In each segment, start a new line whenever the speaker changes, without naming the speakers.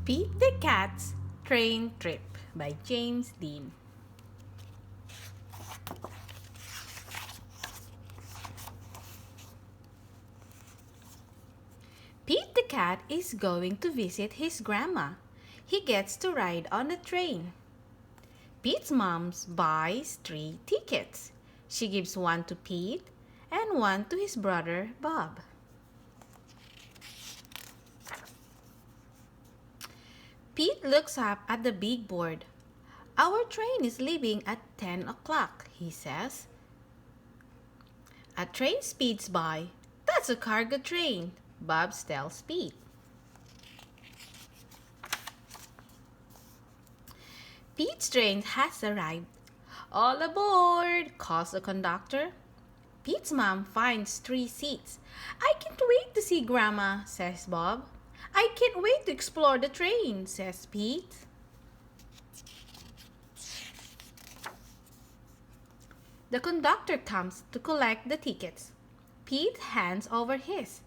Pete the Cat's Train Trip by James Dean. Pete the cat is going to visit his grandma. He gets to ride on a train. Pete's mom buys 3 tickets. She gives one to Pete and one to his brother Bob. Pete looks up at the big board. "Our train is leaving at 10 o'clock, he says. A train speeds by. "That's a cargo train," Bob tells Pete. Pete's train has arrived. "All aboard," calls the conductor. Pete's mom finds 3 seats. "I can't wait to see Grandma," says Bob. "I can't wait to explore the train," says Pete. The conductor comes to collect the tickets. Pete hands over his.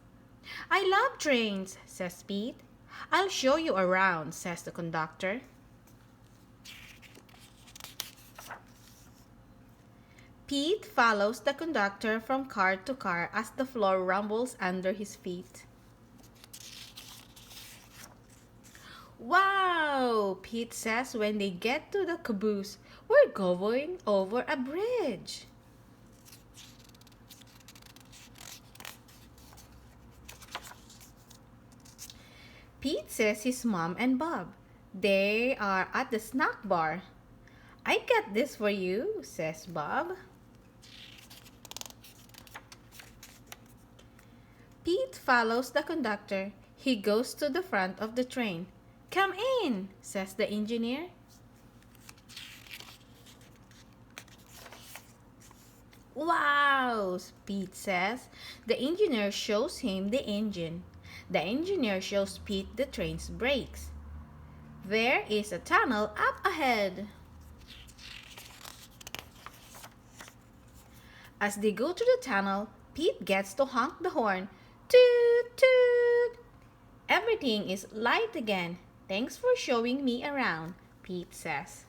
"I love trains," says Pete. "I'll show you around," says the conductor. Pete follows the conductor from car to car as the floor rumbles under his feet. "Wow," Pete says when they get to the caboose. "We're going over a bridge." Pete says his mom and Bob. They are at the snack bar. "I got this for you," says Bob. Pete follows the conductor. He goes to the front of the train. "Come in," says the engineer. "Wow," Pete says. The engineer shows him the engine. The engineer shows Pete the train's brakes. There is a tunnel up ahead. As they go to the tunnel, Pete gets to honk the horn. "Toot, toot!" "Everything is light again. Thanks for showing me around," Pete says.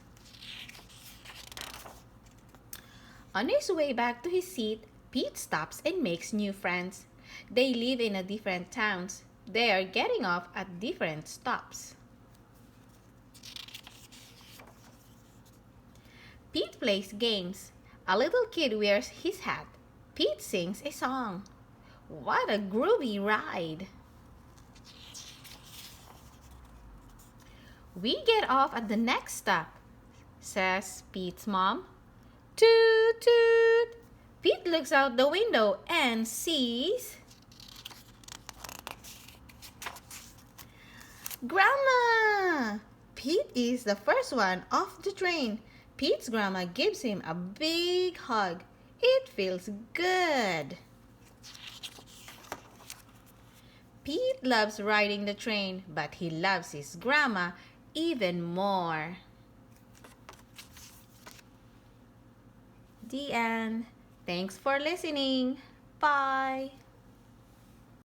On his way back to his seat, Pete stops and makes new friends. They live in different towns. They are getting off at different stops. Pete plays games. A little kid wears his hat. Pete sings a song. What a groovy ride! "We get off at the next stop," says Pete's mom. "Toot, toot!" Pete looks out the window and sees Grandma! Pete is the first one off the train. Pete's grandma gives him a big hug. It feels good. Pete loves riding the train, but he loves his grandma even more. The end. Thanks for listening. Bye.